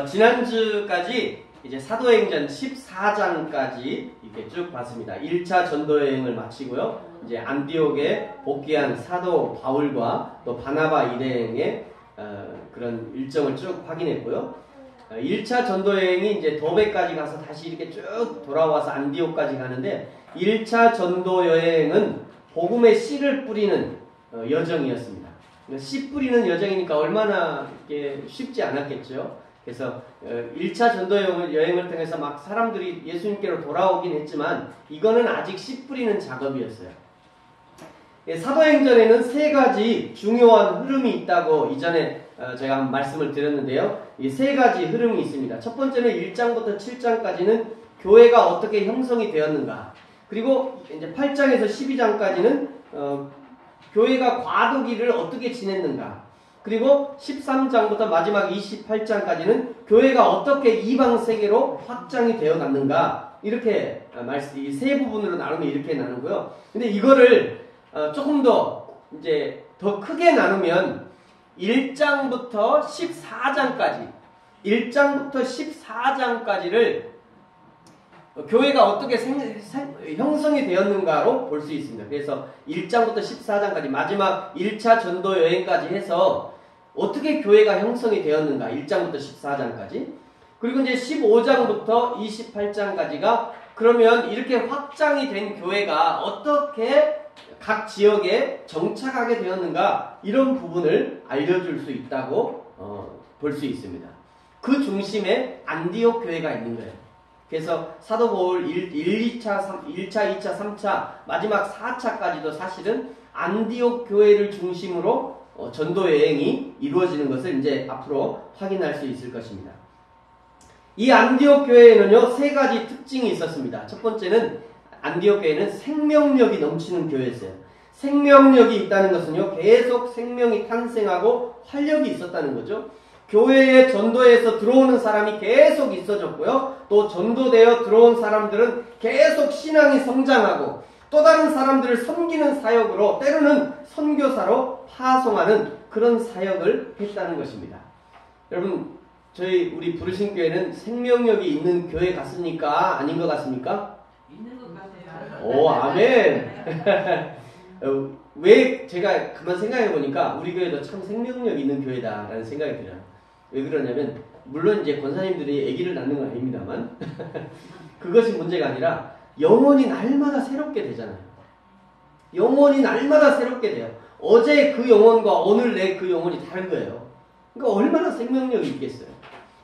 지난주까지 이제 사도행전 14장까지 이렇게 쭉 봤습니다. 1차 전도 여행을 마치고요. 이제 안디옥에 복귀한 사도 바울과 또 바나바 일행의 그런 일정을 쭉 확인했고요. 1차 전도 여행이 이제 더베까지 가서 다시 이렇게 쭉 돌아와서 안디옥까지 가는데 1차 전도 여행은 복음의 씨를 뿌리는 여정이었습니다. 씨 뿌리는 여정이니까 얼마나 이렇게 쉽지 않았겠죠. 그래서 1차 전도 여행을 통해서 막 사람들이 예수님께로 돌아오긴 했지만 이거는 아직 씨 뿌리는 작업이었어요. 사도행전에는 세 가지 중요한 흐름이 있다고 이전에 제가 말씀을 드렸는데요. 이 세 가지 흐름이 있습니다. 첫 번째는 1장부터 7장까지는 교회가 어떻게 형성이 되었는가. 그리고 이제 8장에서 12장까지는 교회가 과도기를 어떻게 지냈는가. 그리고 13장부터 마지막 28장까지는 교회가 어떻게 이방 세계로 확장이 되어 갔는가. 이렇게 이 세 부분으로 나누면 이렇게 나누고요. 근데 이거를 조금 더 이제 더 크게 나누면 1장부터 14장까지를 교회가 어떻게 형성이 되었는가로 볼 수 있습니다. 그래서 1장부터 14장까지 마지막 1차 전도 여행까지 해서 어떻게 교회가 형성이 되었는가 1장부터 14장까지 그리고 이제 15장부터 28장까지가 그러면 이렇게 확장이 된 교회가 어떻게 각 지역에 정착하게 되었는가 이런 부분을 알려줄 수 있다고 볼 수 있습니다. 그 중심에 안디옥 교회가 있는 거예요. 그래서 사도 바울 1차, 2차, 3차, 마지막 4차까지도 사실은 안디옥 교회를 중심으로 전도 여행이 이루어지는 것을 이제 앞으로 확인할 수 있을 것입니다. 이 안디옥 교회에는요, 세 가지 특징이 있었습니다. 첫 번째는 안디옥 교회는 생명력이 넘치는 교회였어요. 생명력이 있다는 것은요, 계속 생명이 탄생하고 활력이 있었다는 거죠. 교회에 전도해서 들어오는 사람이 계속 있어졌고요. 또 전도되어 들어온 사람들은 계속 신앙이 성장하고 또 다른 사람들을 섬기는 사역으로 때로는 선교사로 파송하는 그런 사역을 했다는 것입니다. 여러분 우리 부르신 교회는 생명력이 있는 교회 같습니까? 아닌 것 같습니까? 있는 것 같아요. 오, 아멘. 왜 제가 가만 생각해 보니까 우리 교회도 참 생명력 있는 교회다라는 생각이 들어요. 왜 그러냐면 물론 이제 권사님들이 아기를 낳는 건 아닙니다만 그것이 문제가 아니라 영혼이 날마다 새롭게 되잖아요. 영혼이 날마다 새롭게 돼요. 어제 그 영혼과 오늘 내 그 영혼이 다른 거예요. 그러니까 얼마나 생명력이 있겠어요.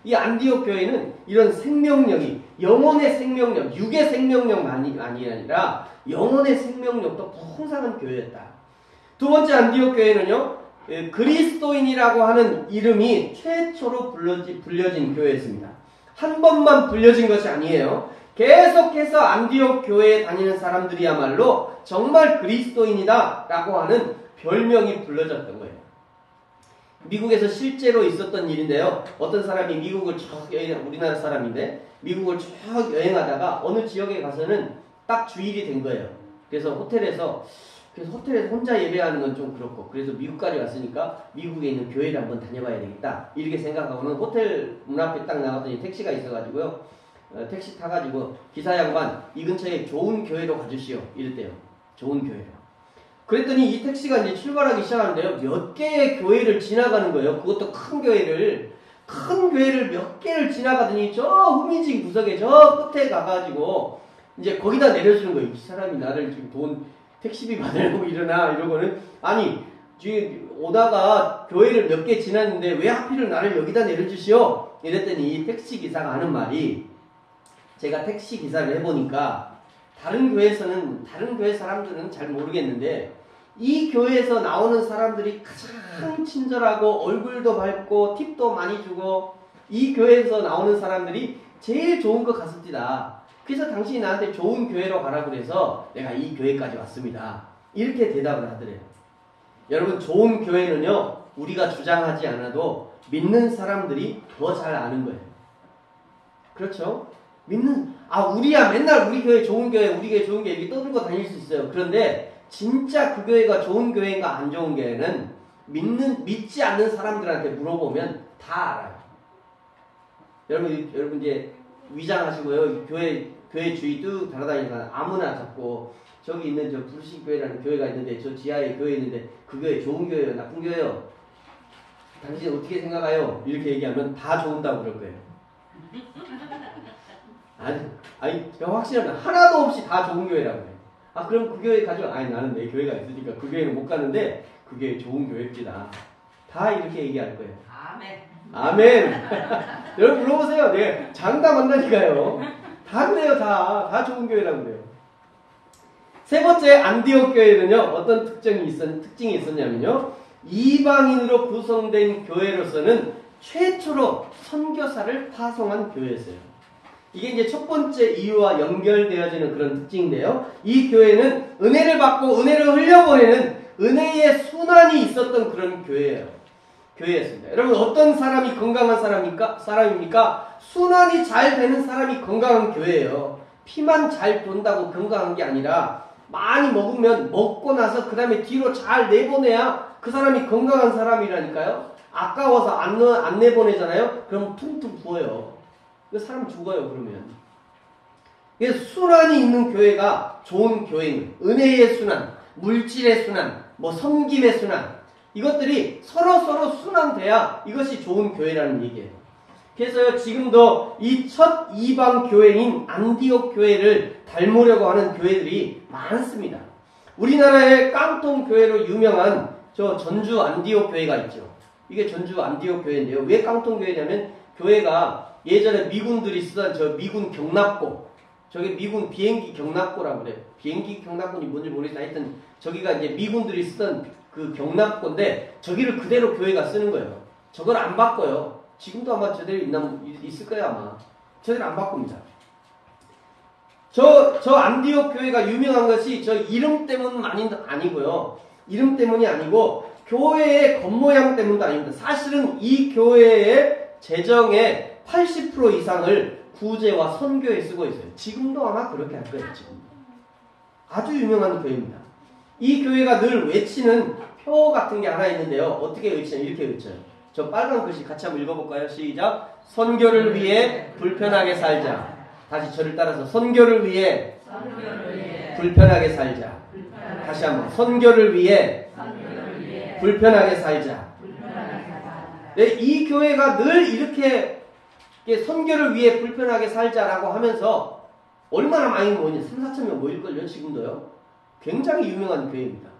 이 안디옥 교회는 이런 생명력이 영혼의 생명력, 육의 생명력만이 아니라 영혼의 생명력도 풍성한 교회였다. 두 번째 안디옥 교회는요. 그리스도인이라고 하는 이름이 최초로 불려진 교회였습니다. 한 번만 불려진 것이 아니에요. 계속해서 안디옥 교회에 다니는 사람들이야말로 정말 그리스도인이다 라고 하는 별명이 불려졌던 거예요. 미국에서 실제로 있었던 일인데요. 어떤 사람이 미국을 쭉 우리나라 사람인데 미국을 쭉 여행하다가 어느 지역에 가서는 딱 주일이 된 거예요. 그래서 호텔에서 혼자 예배하는 건 좀 그렇고 그래서 미국까지 왔으니까 미국에 있는 교회를 한번 다녀봐야 되겠다 이렇게 생각하고는 호텔 문 앞에 딱 나갔더니 택시가 있어가지고요. 택시 타가지고 기사 양반 이 근처에 좋은 교회로 가주시오 이랬대요. 좋은 교회로. 그랬더니 이 택시가 이제 출발하기 시작하는데요. 몇 개의 교회를 지나가는 거예요. 그것도 큰 교회를 몇 개를 지나가더니 저 후미진 구석에 저 끝에 가가지고 이제 거기다 내려주는 거예요. 이 사람이 나를 지금 돈 택시비 받으려고 이러고는 아니 지금 오다가 교회를 몇 개 지났는데 왜 하필 나를 여기다 내려주시오? 이랬더니 이 택시기사가 하는 말이 제가 택시기사를 해보니까 다른 교회 사람들은 잘 모르겠는데 이 교회에서 나오는 사람들이 가장 친절하고 얼굴도 밝고 팁도 많이 주고 이 교회에서 나오는 사람들이 제일 좋은 것 같습니다. 그래서 당신이 나한테 좋은 교회로 가라고 그래서 내가 이 교회까지 왔습니다. 이렇게 대답을 하더래요. 여러분 좋은 교회는요. 우리가 주장하지 않아도 믿는 사람들이 더 잘 아는 거예요. 그렇죠? 우리야 맨날 우리 교회 좋은 교회 이렇게 떠들고 다닐 수 있어요. 그런데 진짜 그 교회가 좋은 교회인가 안 좋은 교회는 믿지 않는 사람들한테 물어보면 다 알아요. 여러분 이제 위장하시고요. 교회 주위 뚝 돌아다니다가 아무나 잡고 저기 있는 저 불신교회라는 교회가 있는데 저 지하에 교회 있는데 그 교회 좋은 교회예요, 나쁜 교회예요? 당신 어떻게 생각해요? 이렇게 얘기하면 다 좋은다고 그럴 거예요. 아니 제가 확실하면 하나도 없이 다 좋은 교회라고 해요. 아 그럼 그 교회 가죠? 아니 나는 내 교회가 있으니까 그 교회는 못 가는데 그 교회 좋은 교회입니다. 다 이렇게 얘기할 거예요. 아멘. 아멘. 여러분 물어보세요. 네, 장담한다니까요. 다 그래요. 다 좋은 교회라고 그래요. 세 번째 안디옥 교회는요. 어떤 특징이 있었냐면요. 이방인으로 구성된 교회로서는 최초로 선교사를 파송한 교회였어요. 이게 이제 첫 번째 이유와 연결되어지는 그런 특징인데요. 이 교회는 은혜를 받고 은혜를 흘려보내는 은혜의 순환이 있었던 그런 교회였습니다. 여러분 어떤 사람이 건강한 사람입니까? 순환이 잘 되는 사람이 건강한 교회예요. 피만 잘 돈다고 건강한 게 아니라 많이 먹으면 먹고 나서 그 다음에 뒤로 잘 내보내야 그 사람이 건강한 사람이라니까요. 아까워서 안 내보내잖아요. 그럼 퉁퉁 부어요. 그 사람 죽어요 그러면. 그래서 순환이 있는 교회가 좋은 교회인 은혜의 순환, 물질의 순환, 섬김의 순환 이것들이 서로 순환돼야 이것이 좋은 교회라는 얘기예요. 그래서 지금도 이 첫 이방 교회인 안디옥 교회를 닮으려고 하는 교회들이 많습니다. 우리나라의 깡통 교회로 유명한 저 전주 안디옥 교회가 있죠. 이게 전주 안디옥 교회인데요. 왜 깡통 교회냐면 교회가 예전에 미군들이 쓰던 저 미군 경납고 저게 미군 비행기 경납고라고 그래요. 비행기 경납고니 뭔지 모르겠지만 하여튼 저기가 이제 미군들이 쓰던 그 경납고인데 저기를 그대로 교회가 쓰는 거예요. 저걸 안 바꿔요. 지금도 아마 저대로 있을 거예요 아마. 저대로 안 바꿉니다. 저 안디옥 교회가 유명한 것이 저 이름 때문은 아니고요. 이름 때문이 아니고 교회의 겉모양 때문도 아닙니다. 사실은 이 교회의 재정의 80% 이상을 구제와 선교에 쓰고 있어요. 지금도 아마 그렇게 할 거예요. 지금. 아주 유명한 교회입니다. 이 교회가 늘 외치는 표 같은 게 하나 있는데요. 어떻게 외치냐면 이렇게 외쳐요. 저 빨간 글씨 같이 한번 읽어볼까요? 시작. 선교를 위해 불편하게 살자. 다시 저를 따라서 선교를 위해 불편하게 살자. 다시 한번 선교를 위해 불편하게 살자. 네, 이 교회가 늘 이렇게 선교를 위해 불편하게 살자라고 하면서 얼마나 많이 모이냐. 3, 4천 명 모일걸요 지금도요. 굉장히 유명한 교회입니다.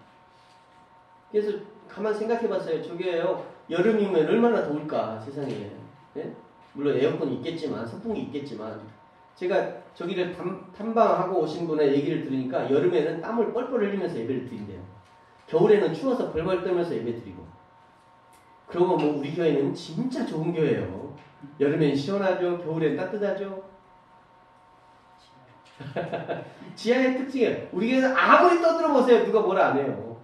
그래서 가만 생각해봤어요. 저게요 여름이면 얼마나 더울까 세상에. 네? 물론 에어컨이 있겠지만 선풍기 있겠지만 제가 저기를 탐방하고 오신 분의 얘기를 들으니까 여름에는 땀을 뻘뻘 흘리면서 예배를 드린대요. 겨울에는 추워서 벌벌 떨면서 예배 드리고. 그러고 우리 교회는 진짜 좋은 교회예요. 여름엔 시원하죠. 겨울엔 따뜻하죠. 지하의 특징이에요. 우리 교회는 아무리 떠들어보세요. 누가 뭐라 안 해요.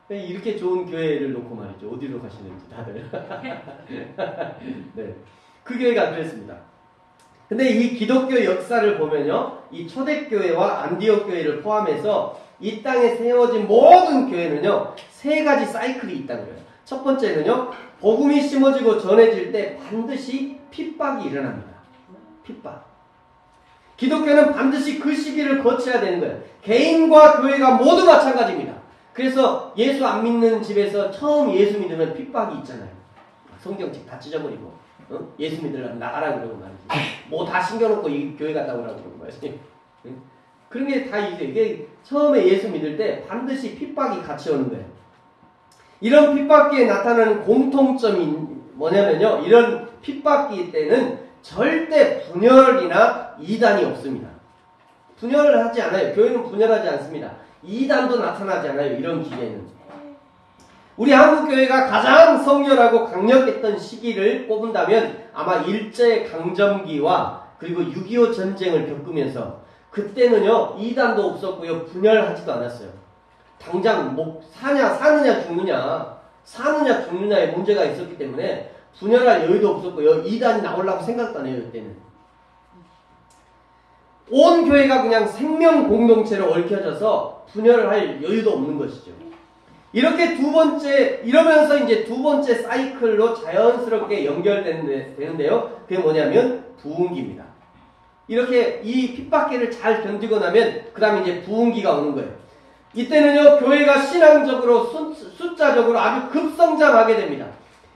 이렇게 좋은 교회를 놓고 말이죠. 어디로 가시는지 다들. 네. 그 교회가 그랬습니다. 근데 이 기독교 역사를 보면요. 이 초대교회와 안디옥 교회를 포함해서 이 땅에 세워진 모든 교회는요. 세 가지 사이클이 있다는 거예요. 첫 번째는요. 복음이 심어지고 전해질 때 반드시 핍박이 일어납니다. 핍박. 기독교는 반드시 그 시기를 거쳐야 되는 거예요. 개인과 교회가 모두 마찬가지입니다. 그래서 예수 안 믿는 집에서 처음 예수 믿으면 핍박이 있잖아요. 성경책 다 찢어버리고 예수 믿으려면 나가라 그러고 말이지. 뭐 다 신겨놓고 이 교회 갔다 오라고 그러고 말이지. 그런 게 다 있어요. 이게 처음에 예수 믿을 때 반드시 핍박이 같이 오는 거예요. 이런 핍박기에 나타나는 공통점이 뭐냐면요. 이런 핍박기 때는 절대 분열이나 이단이 없습니다. 분열을 하지 않아요. 교회는 분열하지 않습니다. 이단도 나타나지 않아요. 이런 기회는. 우리 한국교회가 가장 성렬하고 강력했던 시기를 꼽은다면 아마 일제강점기와 그리고 6.25 전쟁을 겪으면서 그때는요. 이단도 없었고요. 분열하지도 않았어요. 당장 사느냐 죽느냐의 문제가 있었기 때문에 분열할 여유도 없었고요. 이단이 나오려고 생각도 안 해요. 이때는. 온 교회가 그냥 생명 공동체로 얽혀져서 분열을 할 여유도 없는 것이죠. 이렇게 두 번째, 이러면서 이제 두 번째 사이클로 자연스럽게 연결되는데요. 그게 뭐냐면 부흥기입니다. 이렇게 이 핍박기를 잘 견디고 나면 그 다음에 이제 부흥기가 오는 거예요. 이때는요, 교회가 신앙적으로 숫자적으로 아주 급성장하게 됩니다.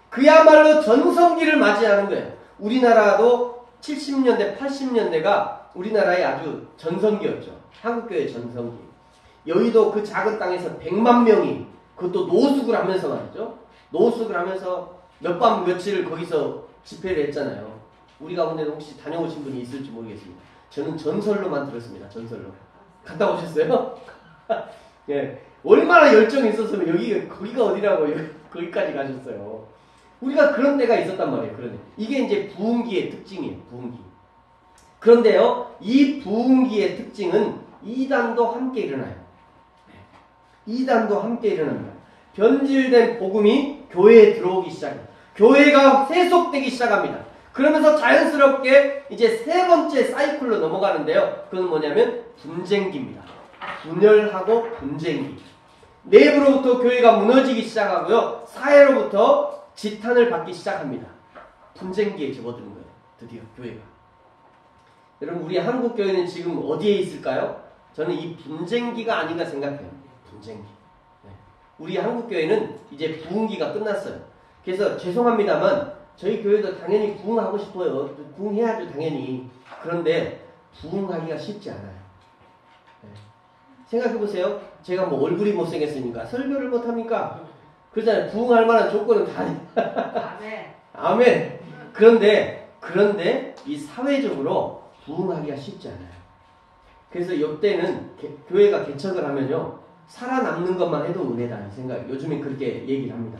그야말로 전성기를 맞이하는 거예요. 우리나라도 70년대, 80년대가 우리나라의 아주 전성기였죠. 한국교회 전성기. 여의도 그 작은 땅에서 100만 명이 그것도 노숙을 하면서 말이죠. 노숙을 하면서 몇 밤 며칠을 거기서 집회를 했잖아요. 우리 가운데 혹시 다녀오신 분이 있을지 모르겠습니다. 저는 전설로만 들었습니다. 전설로. 갔다 오셨어요? 예. 얼마나 열정이 있었으면 거기가 어디라고 거기까지 가셨어요. 우리가 그런 때가 있었단 말이에요. 그런데 이게 이제 부흥기의 특징이에요. 부흥기. 그런데요, 이 부흥기의 특징은 이단도 함께 일어나요. 이단도 함께 일어납니다. 변질된 복음이 교회에 들어오기 시작해요. 교회가 세속되기 시작합니다. 그러면서 자연스럽게 이제 세 번째 사이클로 넘어가는데요. 그건 뭐냐면 분쟁기입니다. 분열하고 분쟁기. 내부로부터 교회가 무너지기 시작하고요. 사회로부터 지탄을 받기 시작합니다. 분쟁기에 접어드는 거예요. 드디어 교회가. 여러분, 우리 한국 교회는 지금 어디에 있을까요? 저는 이 분쟁기가 아닌가 생각해요. 분쟁기. 네. 우리 한국 교회는 이제 부흥기가 끝났어요. 그래서 죄송합니다만 저희 교회도 당연히 부흥하고 싶어요. 부흥해야죠, 당연히. 그런데 부흥하기가 쉽지 않아요. 네. 생각해보세요. 제가 뭐 얼굴이 못생겼으니까 설교를 못합니까? 그러잖아요. 부흥할 만한 조건은 다 아멘. 아멘. 그런데 이 사회적으로 부흥하기가 쉽지 않아요. 그래서 이때는 교회가 개척을 하면요, 살아남는 것만 해도 은혜다 이 생각. 요즘에 그렇게 얘기를 합니다.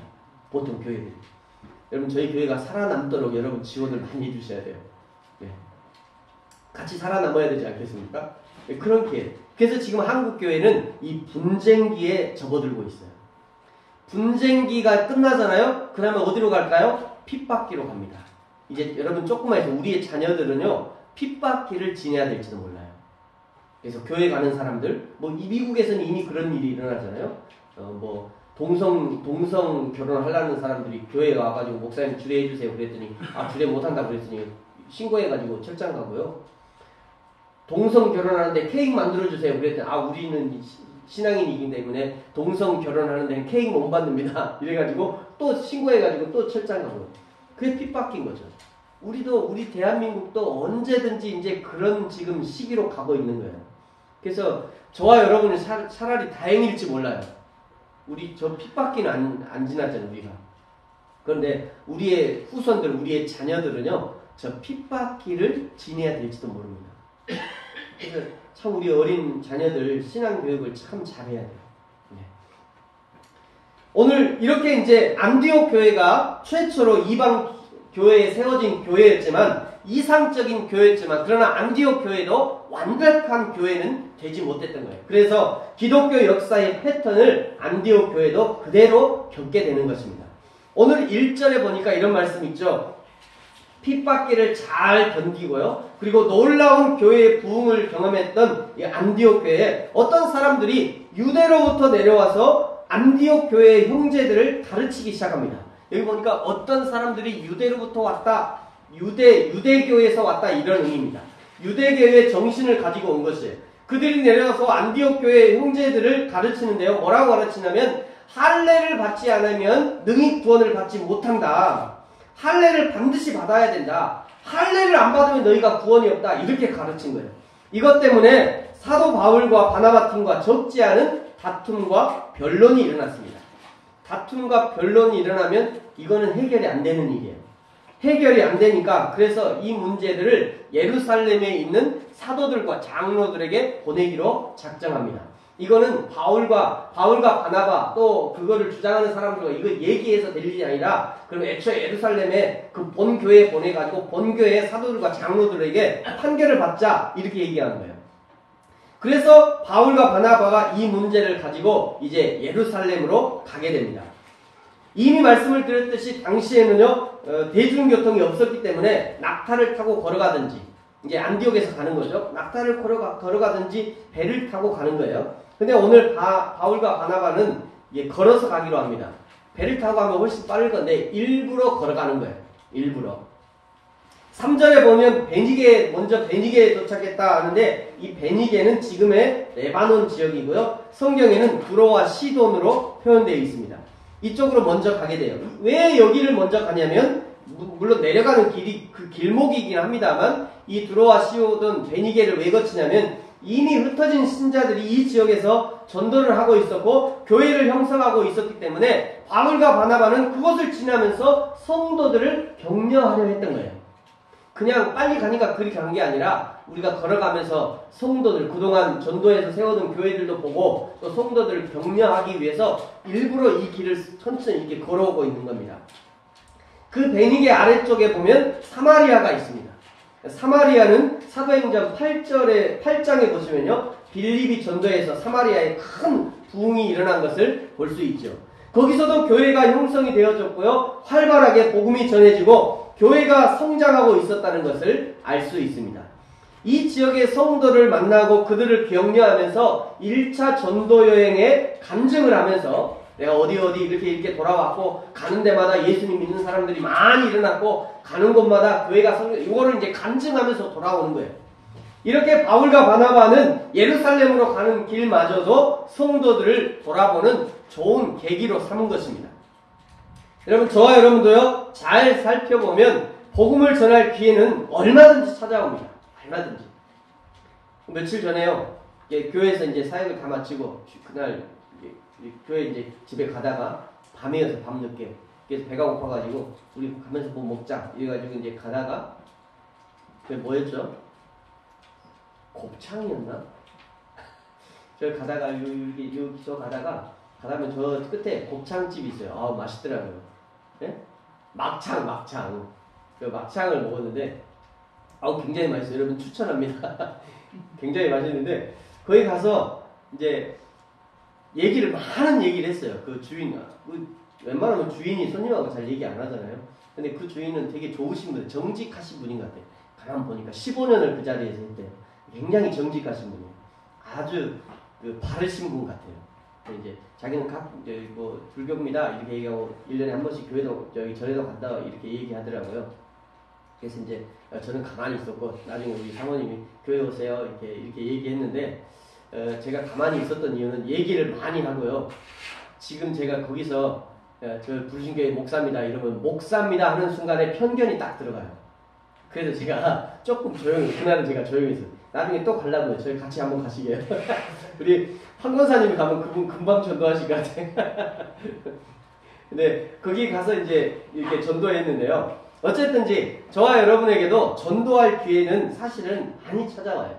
보통 교회들이. 여러분, 저희 교회가 살아남도록 여러분 지원을 많이 해주셔야 돼요. 네. 같이 살아남아야 되지 않겠습니까? 네, 그런 기회. 그래서 지금 한국 교회는 이 분쟁기에 접어들고 있어요. 분쟁기가 끝나잖아요. 그러면 어디로 갈까요? 핍박기로 갑니다. 이제 여러분 조금만 해서 우리의 자녀들은요, 핍박기를 지내야 될지도 몰라요. 그래서 교회 가는 사람들, 뭐 이 미국에서는 이미 그런 일이 일어나잖아요. 뭐 동성 결혼하려는 사람들이 교회에 와가지고 목사님 주례해 주세요 그랬더니 주례 못한다 그랬더니 신고해가지고 철장 가고요. 동성 결혼하는데 케이크 만들어 주세요 그랬더니 우리는 신앙인이기 때문에 동성 결혼하는 데는 케이크 못 받습니다. 이래가지고 또 신고해가지고 또 철장 가고요. 그게 핍박인 거죠. 우리 대한민국도 언제든지 이제 그런 지금 시기로 가고 있는 거예요. 그래서 저와 여러분은 차라리 다행일지 몰라요. 저 핍박기는 안 지났잖아요, 우리가. 그런데 우리의 후손들, 우리의 자녀들은요, 저 핍박기를 지내야 될지도 모릅니다. 그래서 참 우리 어린 자녀들 신앙교육을 참 잘해야 돼요. 네. 오늘 이렇게 이제 안디옥 교회가 최초로 이방 교회에 세워진 교회였지만, 이상적인 교회였지만, 그러나 안디옥 교회도 완벽한 교회는 되지 못했던 거예요. 그래서 기독교 역사의 패턴을 안디옥 교회도 그대로 겪게 되는 것입니다. 오늘 1절에 보니까 이런 말씀이 있죠. 핍박기를 잘 견디고요. 그리고 놀라운 교회의 부흥을 경험했던 이 안디옥 교회에 어떤 사람들이 유대로부터 내려와서 안디옥 교회의 형제들을 가르치기 시작합니다. 여기 보니까 어떤 사람들이 유대로부터 왔다, 유대교에서 왔다 이런 의미입니다. 유대교의 정신을 가지고 온 것이에요. 그들이 내려와서 안디옥 교회의 형제들을 가르치는데요. 뭐라고 가르치냐면 할례를 받지 않으면 능히 구원을 받지 못한다. 할례를 반드시 받아야 된다. 할례를 안 받으면 너희가 구원이 없다. 이렇게 가르친 거예요. 이것 때문에 사도 바울과 바나바 팀과 적지 않은 다툼과 변론이 일어났습니다. 다툼과 변론이 일어나면 이거는 해결이 안 되는 일이에요. 해결이 안 되니까 그래서 이 문제들을 예루살렘에 있는 사도들과 장로들에게 보내기로 작정합니다. 이거는 바울과 바나바 또 그거를 주장하는 사람들과 이거 얘기해서 될 일이 아니라 그럼 애초에 예루살렘에 그 본교회에 보내가지고 본교회의 사도들과 장로들에게 판결을 받자 이렇게 얘기하는 거예요. 그래서 바울과 바나바가 이 문제를 가지고 이제 예루살렘으로 가게 됩니다. 이미 말씀을 드렸듯이 당시에는요 대중교통이 없었기 때문에 낙타를 타고 걸어가든지 이제 안디옥에서 가는 거죠. 낙타를 걸어가든지 배를 타고 가는 거예요. 근데 오늘 바울과 바나바는 이게 걸어서 가기로 합니다. 배를 타고 가면 훨씬 빠를 건데 일부러 걸어가는 거예요. 일부러. 3절에 보면 먼저 베니게에 도착했다 하는데 이 베니게는 지금의 레바논 지역이고요. 성경에는 두로와 시돈으로 표현되어 있습니다. 이쪽으로 먼저 가게 돼요. 왜 여기를 먼저 가냐면 물론 내려가는 길이 그 길목이긴 합니다만 이 두로와 시돈, 베니게를 왜 거치냐면 이미 흩어진 신자들이 이 지역에서 전도를 하고 있었고 교회를 형성하고 있었기 때문에 바울과 바나바는 그곳을 지나면서 성도들을 격려하려 했던 거예요. 그냥 빨리 가니까 그리 간 게 아니라 우리가 걸어가면서 성도들, 그동안 전도해서 세워둔 교회들도 보고 또 성도들을 격려하기 위해서 일부러 이 길을 천천히 이렇게 걸어오고 있는 겁니다. 그 베니게 아래쪽에 보면 사마리아가 있습니다. 사마리아는 사도행전 8장에 보시면요. 빌립이 전도해서 사마리아에 큰 부흥이 일어난 것을 볼 수 있죠. 거기서도 교회가 형성이 되어졌고요. 활발하게 복음이 전해지고 교회가 성장하고 있었다는 것을 알 수 있습니다. 이 지역의 성도를 만나고 그들을 격려하면서 1차 전도 여행에 간증을 하면서 내가 어디 이렇게 돌아왔고 가는 데마다 예수님 믿는 사람들이 많이 일어났고 가는 곳마다 교회가 이거를 이제 간증하면서 돌아오는 거예요. 이렇게 바울과 바나바는 예루살렘으로 가는 길마저도 성도들을 돌아보는 좋은 계기로 삼은 것입니다. 여러분, 저와 여러분도요, 잘 살펴보면 복음을 전할 기회는 얼마든지 찾아옵니다. 얼마든지. 며칠 전에요, 교회에서 이제 사역을 다 마치고 그날 교회 이제 집에 가다가 밤이어서 밤늦게 그래서 배가 고파가지고 우리 가면서 뭐 먹자 이래가지고 이제 가다가 그게 뭐였죠? 곱창이었나? 저 가다가 여기서 가다가 가다면 저 끝에 곱창집이 있어요. 아 맛있더라고요. 네? 막창. 그 막창을 먹었는데 굉장히 맛있어요. 여러분 추천합니다. 굉장히 맛있는데 거기 가서 이제 많은 얘기를 했어요. 그 주인, 웬만하면 주인이 손님하고 잘 얘기 안 하잖아요. 근데 그 주인은 되게 좋으신 분, 정직하신 분인 것 같아요. 가만 보니까 15년을 그 자리에서 했대요. 굉장히 정직하신 분이에요. 아주 바르신 분 같아요. 이제 자기는 이제 불교입니다 이렇게 얘기하고 1년에 한 번씩 교회도 절에도 간다 이렇게 얘기하더라고요. 그래서 이제 저는 가만히 있었고 나중에 우리 사모님이 교회 오세요 이렇게 얘기했는데 제가 가만히 있었던 이유는 얘기를 많이 하고요. 지금 제가 거기서 저 불신교회 목사입니다 이러면 목사입니다 하는 순간에 편견이 딱 들어가요. 그래서 제가 조금 그날은 제가 조용히 했어요. 나중에 또 가려고요. 저희 같이 한번 가시게요. 우리 황 권사님이 가면 그분 금방 전도하실 것 같아요. 근데 거기 가서 이제 이렇게 전도했는데요. 어쨌든지 저와 여러분에게도 전도할 기회는 사실은 많이 찾아와요.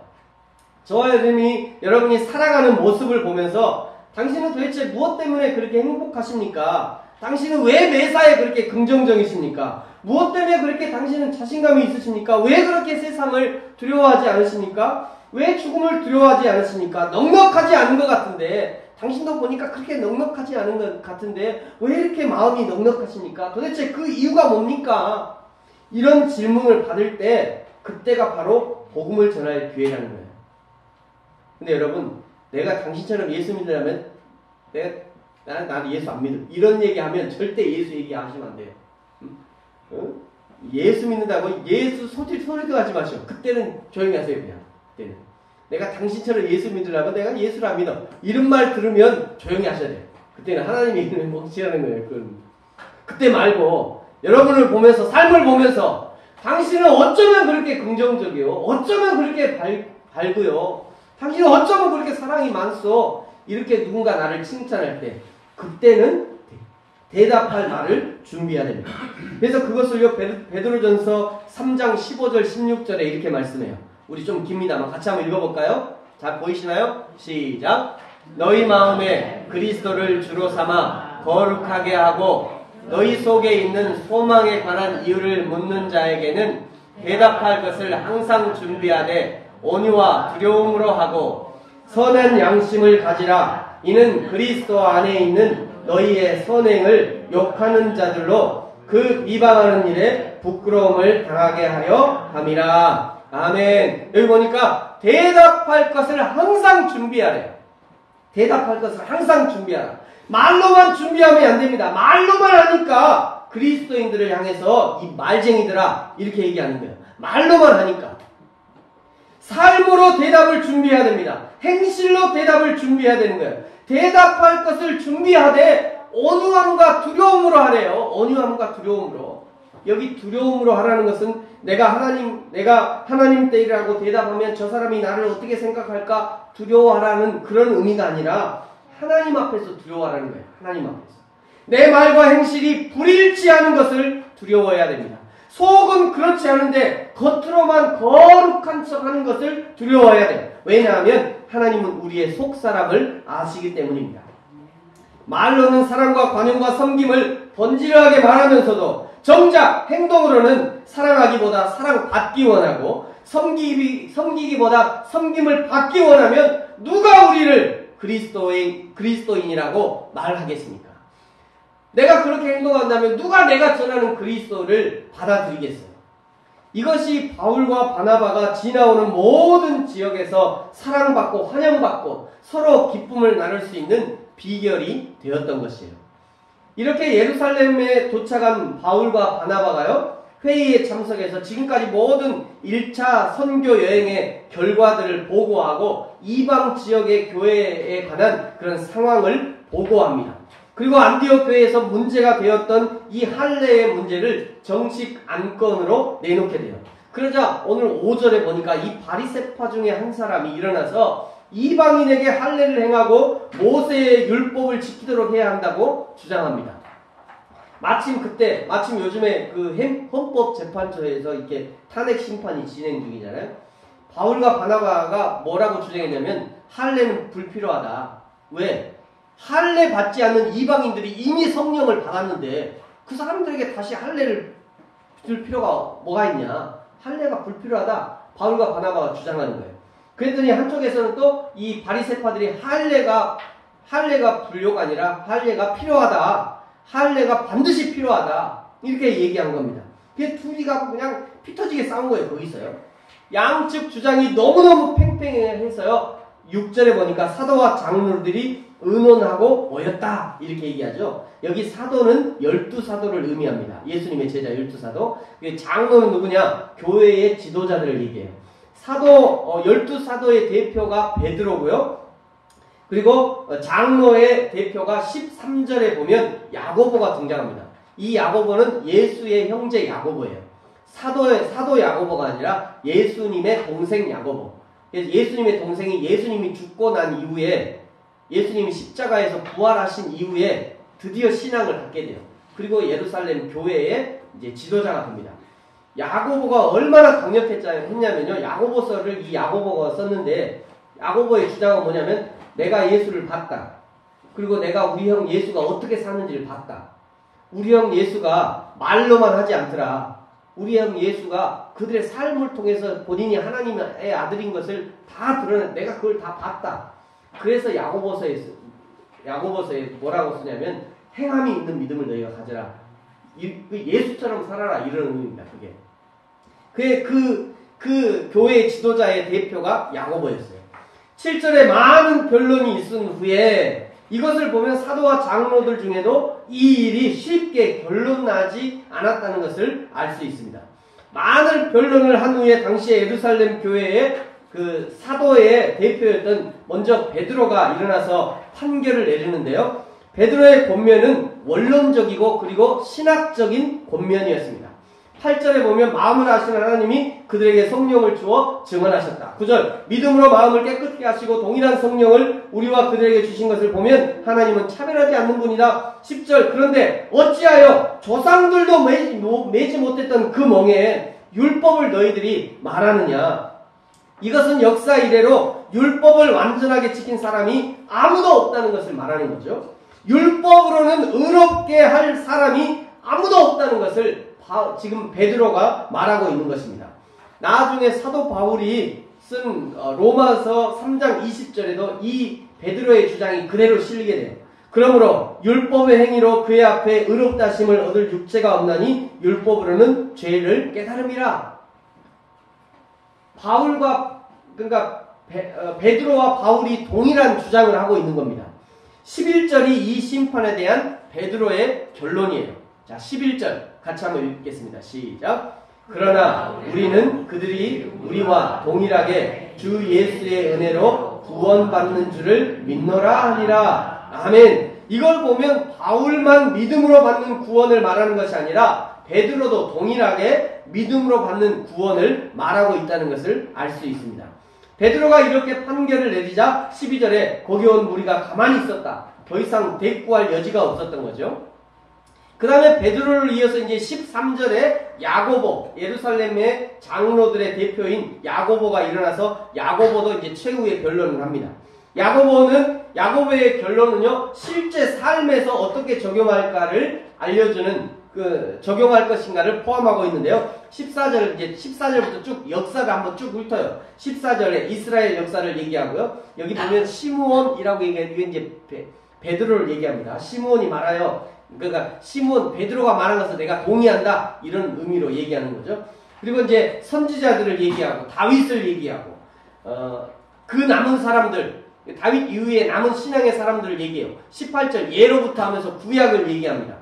저와 여러분이 살아가는 모습을 보면서 당신은 도대체 무엇 때문에 그렇게 행복하십니까? 당신은 왜 매사에 그렇게 긍정적이십니까? 무엇 때문에 그렇게 당신은 자신감이 있으십니까? 왜 그렇게 세상을 두려워하지 않으십니까? 왜 죽음을 두려워하지 않으십니까? 넉넉하지 않은 것 같은데 당신도 보니까 그렇게 넉넉하지 않은 것 같은데 왜 이렇게 마음이 넉넉하십니까? 도대체 그 이유가 뭡니까? 이런 질문을 받을 때 그때가 바로 복음을 전할 기회라는 거예요. 근데 여러분, 내가 당신처럼 예수 믿으려면 나는 예수 안 믿어. 이런 얘기하면 절대 예수 얘기하시면 안 돼요. 예수 믿는다고 예수 소리도 하지 마시오. 그때는 조용히 하세요. 그냥 그때는 내가 당신처럼 예수 믿으려면 내가 예수를 안 믿어. 이런 말 들으면 조용히 하셔야 돼요. 그때는 하나님이 이름을 묵시하는 거예요. 그때 말고 여러분을 보면서 삶을 보면서 당신은 어쩌면 그렇게 긍정적이요. 어쩌면 그렇게 밝고요. 당신은 어쩌면 그렇게 사랑이 많소. 이렇게 누군가 나를 칭찬할 때 그때는 대답할 말을 준비해야 됩니다. 그래서 그것을요 베드로전서 3장 15절 16절에 이렇게 말씀해요. 우리 좀 깁니다만 같이 한번 읽어볼까요? 자, 보이시나요? 시작. 너희 마음에 그리스도를 주로 삼아 거룩하게 하고 너희 속에 있는 소망에 관한 이유를 묻는 자에게는 대답할 것을 항상 준비하되 온유와 두려움으로 하고 선한 양심을 가지라. 이는 그리스도 안에 있는 너희의 선행을 욕하는 자들로 그 비방하는 일에 부끄러움을 당하게 하려 함이라. 아멘. 여기 보니까 대답할 것을 항상 준비하래요. 대답할 것을 항상 준비하라. 말로만 준비하면 안 됩니다. 말로만 하니까 그리스도인들을 향해서 이 말쟁이들아 이렇게 얘기하는 거예요. 말로만 하니까. 삶으로 대답을 준비해야 됩니다. 행실로 대답을 준비해야 되는 거예요. 대답할 것을 준비하되 온유함과 두려움으로 하래요. 온유함과 두려움으로. 여기 두려움으로 하라는 것은 내가 하나님 때이라고 대답하면 저 사람이 나를 어떻게 생각할까 두려워하라는 그런 의미가 아니라 하나님 앞에서 두려워하라는 거예요. 하나님 앞에서. 내 말과 행실이 불일치 하는 것을 두려워해야 됩니다. 속은 그렇지 않은데 겉으로만 거룩한 척 하는 것을 두려워해야 돼요. 왜냐하면 하나님은 우리의 속사람을 아시기 때문입니다. 말로는 사랑과 관용과 섬김을 번지르하게 말하면서도 정작 행동으로는 사랑하기보다 사랑받기 원하고 섬기기보다 섬김을 받기 원하면 누가 우리를 그리스도인이라고 말하겠습니까? 내가 그렇게 행동한다면 누가 내가 전하는 그리스도를 받아들이겠어요? 이것이 바울과 바나바가 지나오는 모든 지역에서 사랑받고 환영받고 서로 기쁨을 나눌 수 있는 비결이 되었던 것이에요. 이렇게 예루살렘에 도착한 바울과 바나바가요, 회의에 참석해서 지금까지 모든 1차 선교 여행의 결과들을 보고하고 이방 지역의 교회에 관한 그런 상황을 보고합니다. 그리고 안디옥 교회에서 문제가 되었던 이 할례의 문제를 정식 안건으로 내놓게 돼요. 그러자 오늘 5절에 보니까 이 바리새파 중에 한 사람이 일어나서 이방인에게 할례를 행하고 모세의 율법을 지키도록 해야 한다고 주장합니다. 마침 요즘에 그 헌법재판소에서 이렇게 탄핵 심판이 진행 중이잖아요. 바울과 바나바가 뭐라고 주장했냐면 할례는 불필요하다. 왜? 할례 받지 않는 이방인들이 이미 성령을 받았는데 그 사람들에게 다시 할례를 줄 필요가 뭐가 있냐. 할례가 불필요하다. 바울과 바나바가 주장하는 거예요. 그랬더니 한쪽에서는 또 이 바리새파들이 할례가 불요가 아니라 할례가 필요하다. 할례가 반드시 필요하다. 이렇게 얘기한 겁니다. 그 둘이가 그냥 피 터지게 싸운 거예요. 거기서요. 양측 주장이 너무너무 팽팽해서요. 6절에 보니까 사도와 장로들이 의논하고 모였다. 이렇게 얘기하죠. 여기 사도는 12사도를 의미합니다. 예수님의 제자 12사도. 장로는 누구냐? 교회의 지도자들을 얘기해요. 12사도의 대표가 베드로고요. 그리고 장로의 대표가 13절에 보면 야고보가 등장합니다. 이 야고보는 예수의 형제 야고보예요. 사도 야고보가 아니라 예수님의 동생 야고보. 그래서 예수님의 동생이 예수님이 죽고 난 이후에 예수님이 십자가에서 부활하신 이후에 드디어 신앙을 갖게 돼요. 그리고 예루살렘 교회의 이제 지도자가 됩니다. 야고보가 얼마나 강력했냐면요. 야고보서를 이 야고보가 썼는데 야고보의 주장은 뭐냐면 내가 예수를 봤다. 그리고 내가 우리 형 예수가 어떻게 사는지를 봤다. 우리 형 예수가 말로만 하지 않더라. 우리 형 예수가 그들의 삶을 통해서 본인이 하나님의 아들인 것을 다 드러내. 내가 그걸 다 봤다. 그래서 야고보서에 뭐라고 쓰냐면 행함이 있는 믿음을 너희가 가져라. 예수처럼 살아라. 이런 의미입니다. 그게. 그 교회의 지도자의 대표가 야고보였어요. 7절에 많은 변론이 있은 후에 이것을 보면 사도와 장로들 중에도 이 일이 쉽게 결론나지 않았다는 것을 알 수 있습니다. 많은 변론을 한 후에 당시에 예루살렘 교회의 그 사도의 대표였던 먼저 베드로가 일어나서 판결을 내리는데요. 베드로의 권면은 원론적이고 그리고 신학적인 권면이었습니다. 8절에 보면 마음을 아시는 하나님이 그들에게 성령을 주어 증언하셨다. 9절 믿음으로 마음을 깨끗게 하시고 동일한 성령을 우리와 그들에게 주신 것을 보면 하나님은 차별하지 않는 분이다. 10절 그런데 어찌하여 조상들도 매지 못했던 그 멍에 율법을 너희들이 말하느냐. 이것은 역사 이래로 율법을 완전하게 지킨 사람이 아무도 없다는 것을 말하는 거죠. 율법으로는 의롭게 할 사람이 아무도 없다는 것을 지금 베드로가 말하고 있는 것입니다. 나중에 사도 바울이 쓴 로마서 3장 20절에도 이 베드로의 주장이 그대로 실리게 돼요. 그러므로 율법의 행위로 그의 앞에 의롭다 하심을 얻을 육체가 없나니 율법으로는 죄를 깨달음이라. 베드로와 바울이 동일한 주장을 하고 있는 겁니다. 11절이 이 심판에 대한 베드로의 결론이에요. 자, 11절 같이 한번 읽겠습니다. 시작. 그러나 우리는 그들이 우리와 동일하게 주 예수의 은혜로 구원받는 줄을 믿노라 하니라. 아멘. 이걸 보면 바울만 믿음으로 받는 구원을 말하는 것이 아니라 베드로도 동일하게 믿음으로 받는 구원을 말하고 있다는 것을 알 수 있습니다. 베드로가 이렇게 판결을 내리자 12절에 거기 온 무리가 가만히 있었다. 더 이상 대꾸할 여지가 없었던 거죠. 그 다음에 베드로를 이어서 이제 13절에 야고보, 예루살렘의 장로들의 대표인 야고보가 일어나서 야고보도 이제 최후의 변론을 합니다. 야고보의 결론은요, 실제 삶에서 어떻게 적용할까를 알려주는 적용할 것인가를 포함하고 있는데요. 14절부터 쭉 역사가 한번 쭉 훑어요. 14절에 이스라엘 역사를 얘기하고요. 여기 보면 시므온이라고 얘기해요. 이게 이제 베드로를 얘기합니다. 시므온이 말하여, 그러니까 베드로가 말한 것을 내가 동의한다, 이런 의미로 얘기하는 거죠. 그리고 이제 선지자들을 얘기하고 다윗을 얘기하고 그 남은 사람들, 다윗 이후에 남은 신앙의 사람들을 얘기해요. 18절 예로부터 하면서 구약을 얘기합니다.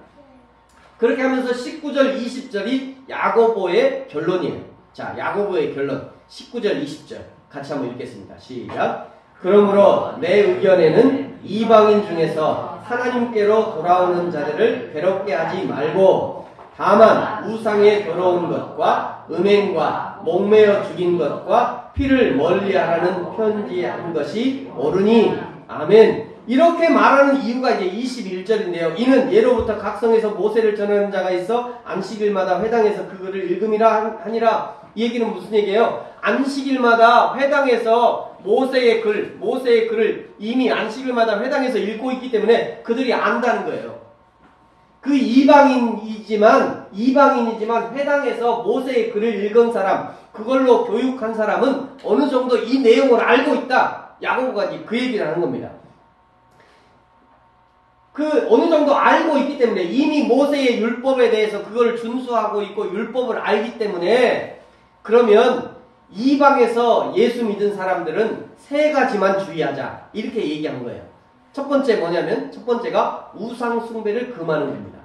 그렇게 하면서 19절 20절이 야고보의 결론이에요. 자, 야고보의 결론 19절 20절 같이 한번 읽겠습니다. 시작. 그러므로 내 의견에는 이방인 중에서 하나님께로 돌아오는 자들을 괴롭게 하지 말고 다만 우상에 더러운 것과 음행과 목매어 죽인 것과 피를 멀리하라는 편지한 것이 옳으니. 아멘. 이렇게 말하는 이유가 이제 21절인데요. 이는 예로부터 각성에서 모세를 전하는 자가 있어 안식일마다 회당에서 그거를 읽음이라 하니라. 이 얘기는 무슨 얘기예요? 안식일마다 회당에서 모세의 글을 이미 안식일마다 회당에서 읽고 있기 때문에 그들이 안다는 거예요. 그 이방인이지만 회당에서 모세의 글을 읽은 사람, 그걸로 교육한 사람은 어느 정도 이 내용을 알고 있다. 야고보가 이제 그 얘기를 하는 겁니다. 어느 정도 알고 있기 때문에 이미 모세의 율법에 대해서 그걸 준수하고 있고 율법을 알기 때문에, 그러면 이방에서 예수 믿은 사람들은 세 가지만 주의하자, 이렇게 얘기한 거예요. 첫 번째 뭐냐면, 첫 번째가 우상숭배를 금하는 겁니다.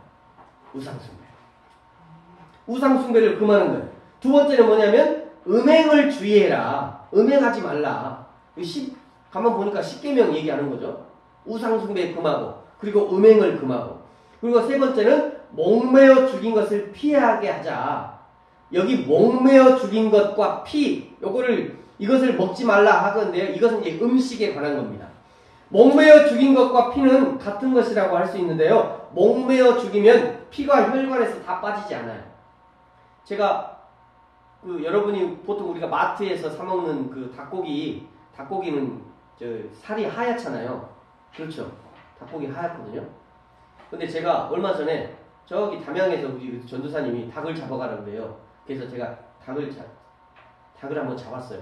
우상숭배를 금하는 거예요. 두 번째는 뭐냐면 음행을 주의해라. 음행하지 말라. 가만 보니까 십계명 얘기하는 거죠. 우상숭배 금하고, 그리고 음행을 금하고, 그리고 세 번째는 목매어 죽인 것을 피하게 하자. 여기 목매어 죽인 것과 피, 이것을 먹지 말라 하건데요. 이것은 이제 음식에 관한 겁니다. 목매어 죽인 것과 피는 같은 것이라고 할 수 있는데요. 목매어 죽이면 피가 혈관에서 다 빠지지 않아요. 제가 여러분이 보통 우리가 마트에서 사 먹는 그 닭고기는 살이 하얗잖아요. 그렇죠? 닭고기 하얗거든요. 근데 제가 얼마 전에 저기 담양에서 우리 전도사님이 닭을 잡아가라고 그래요. 그래서 제가 닭을 한번 잡았어요.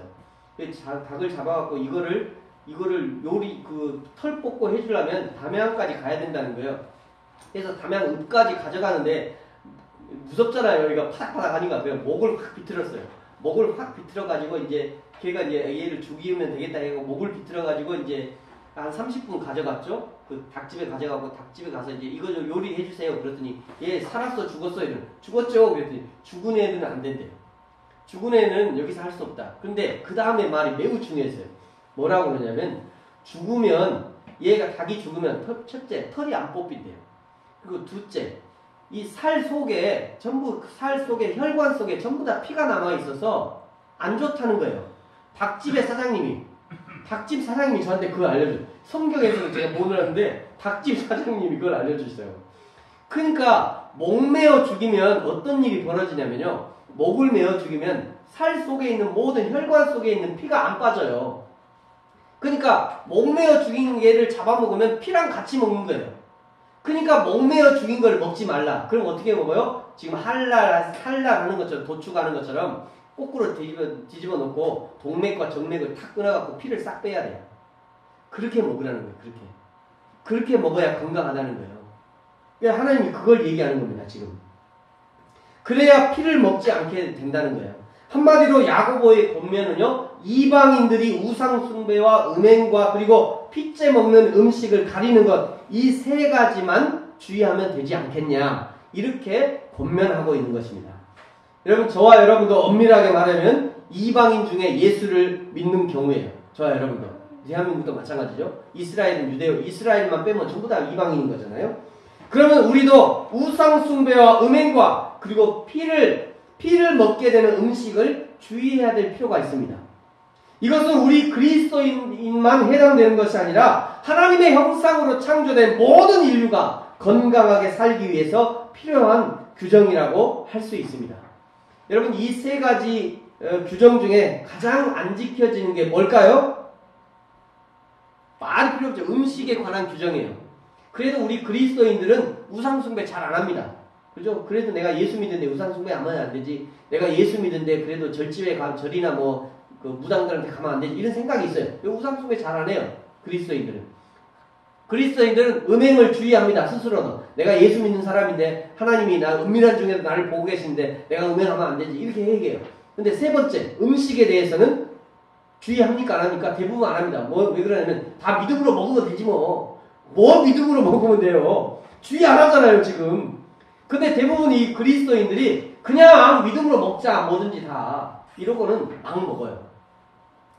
닭을 잡아갖고 이거를 요리 털 뽑고 해주려면 담양까지 가야 된다는 거예요. 그래서 담양 읍까지 가져가는데 무섭잖아요. 여기가 파닥파닥 하니까 그냥 목을 확 비틀었어요. 목을 확 비틀어가지고 이제 걔가 이제 얘를 죽이면 되겠다 해서 목을 비틀어가지고 이제 한 30분 가져갔죠. 그 닭집에 가져가고 닭집에 가서 이제 이거 좀 요리해 주세요. 그랬더니 얘 살았어 죽었어 이런 죽었죠. 그랬더니 죽은 애는 안 된대요. 죽은 애는 여기서 할 수 없다. 근데 그 다음에 말이 매우 중요했어요. 뭐라고 그러냐면 닭이 죽으면 첫째 털이 안 뽑힌대요. 그리고 둘째 이 살 속에 혈관 속에 전부 다 피가 남아 있어서 안 좋다는 거예요. 닭집 사장님이 저한테 그걸 알려줘요. 성경에서는 제가 못 알았는데 닭집 사장님이 그걸 알려주셨어요. 그러니까 목 메어 죽이면 어떤 일이 벌어지냐면요. 목을 메어 죽이면 살 속에 있는 모든 혈관 속에 있는 피가 안 빠져요. 그러니까 목 메어 죽인 개를 잡아먹으면 피랑 같이 먹는 거예요. 그러니까 목 메어 죽인 걸 먹지 말라. 그럼 어떻게 먹어요? 지금 할랄하는 것처럼 도축하는 것처럼 거꾸로 뒤집어 놓고 동맥과 정맥을 탁 끊어갖고 피를 싹 빼야 돼요. 그렇게 먹으라는 거예요. 그렇게 먹어야 건강하다는 거예요. 그러니까 하나님이 그걸 얘기하는 겁니다. 지금. 그래야 피를 먹지 않게 된다는 거예요. 한마디로 야고보의 권면은요, 이방인들이 우상 숭배와 음행과 그리고 핏째 먹는 음식을 가리는 것, 이 세 가지만 주의하면 되지 않겠냐, 이렇게 권면하고 있는 것입니다. 여러분, 저와 여러분도 엄밀하게 말하면 이방인 중에 예수를 믿는 경우예요. 저와 여러분도. 대한민국도 마찬가지죠. 이스라엘은 유대요. 이스라엘만 빼면 전부 다 이방인인 거잖아요. 그러면 우리도 우상 숭배와 음행과 그리고 피를 먹게 되는 음식을 주의해야 될 필요가 있습니다. 이것은 우리 그리스도인만 해당되는 것이 아니라 하나님의 형상으로 창조된 모든 인류가 건강하게 살기 위해서 필요한 규정이라고 할 수 있습니다. 여러분, 이 세 가지 규정 중에 가장 안 지켜지는 게 뭘까요? 말이 필요 없죠. 음식에 관한 규정이에요. 그래도 우리 그리스도인들은 우상숭배 잘 안 합니다. 그죠? 그래도 내가 예수 믿는데 우상숭배 하면 안 되지. 내가 예수 믿는데 그래도 절집에 가면 절이나 뭐 그 무당들한테 가면 안 되지. 이런 생각이 있어요. 우상숭배 잘 안 해요. 그리스도인들은. 그리스도인들은 음행을 주의합니다. 스스로도. 내가 예수 믿는 사람인데 하나님이 나 은밀한 중에도 나를 보고 계신데 내가 음행하면 안 되지. 이렇게 얘기해요. 근데 세 번째, 음식에 대해서는 주의합니까? 안 합니까? 대부분 안 합니다. 왜 그러냐면 다 믿음으로 먹으면 되지 뭐. 뭐 믿음으로 먹으면 돼요. 주의 안 하잖아요, 지금. 근데 대부분 이 그리스도인들이 그냥 믿음으로 먹자, 뭐든지 다. 이러고는 막 먹어요.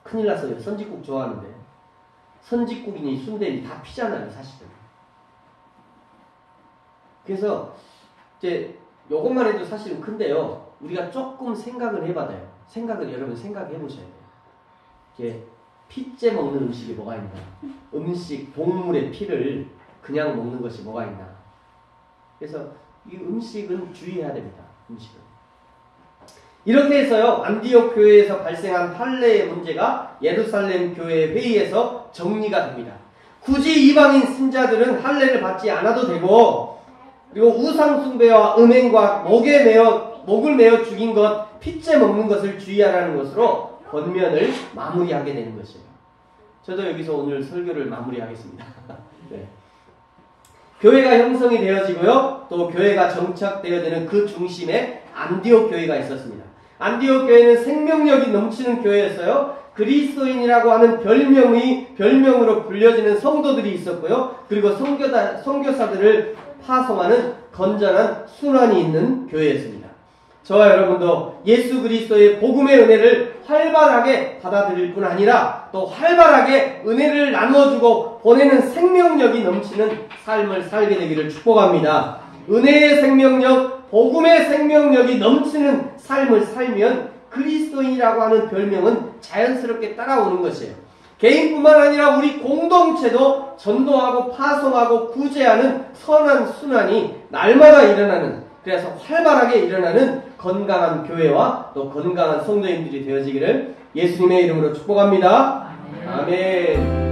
큰일 났어요. 선짓국 좋아하는데. 선짓국이니 순대니 다 피잖아요, 사실은. 그래서 이제 요것만 해도 사실은 큰데요. 우리가 조금 생각을 해봐야 돼요. 여러분 생각해 보셔야 돼요. 이게 핏째 먹는 음식이 뭐가 있나? 음식, 동물의 피를 그냥 먹는 것이 뭐가 있나? 그래서 이 음식은 주의해야 됩니다. 음식은. 이렇게 해서요, 안디옥 교회에서 발생한 할례의 문제가 예루살렘 교회 회의에서 정리가 됩니다. 굳이 이방인 신자들은 할례를 받지 않아도 되고, 그리고 우상 숭배와 음행과 목을 메어 죽인 것, 핏째 먹는 것을 주의하라는 것으로 권면을 마무리하게 되는 것이에요. 저도 여기서 오늘 설교를 마무리하겠습니다. 네. 교회가 형성이 되어지고요, 또 교회가 정착되어야 되는 그 중심에 안디옥 교회가 있었습니다. 안디옥 교회는 생명력이 넘치는 교회였어요. 그리스도인이라고 하는 별명으로 불려지는 성도들이 있었고요. 그리고 선교사들을 파송하는 건전한 순환이 있는 교회였습니다. 저와 여러분도 예수 그리스도의 복음의 은혜를 활발하게 받아들일 뿐 아니라 또 활발하게 은혜를 나누어주고 보내는 생명력이 넘치는 삶을 살게 되기를 축복합니다. 은혜의 생명력, 복음의 생명력이 넘치는 삶을 살면 그리스도인이라고 하는 별명은 자연스럽게 따라오는 것이에요. 개인뿐만 아니라 우리 공동체도 전도하고 파송하고 구제하는 선한 순환이 날마다 일어나는, 그래서 활발하게 일어나는 건강한 교회와 또 건강한 성도인들이 되어지기를 예수님의 이름으로 축복합니다. 아멘.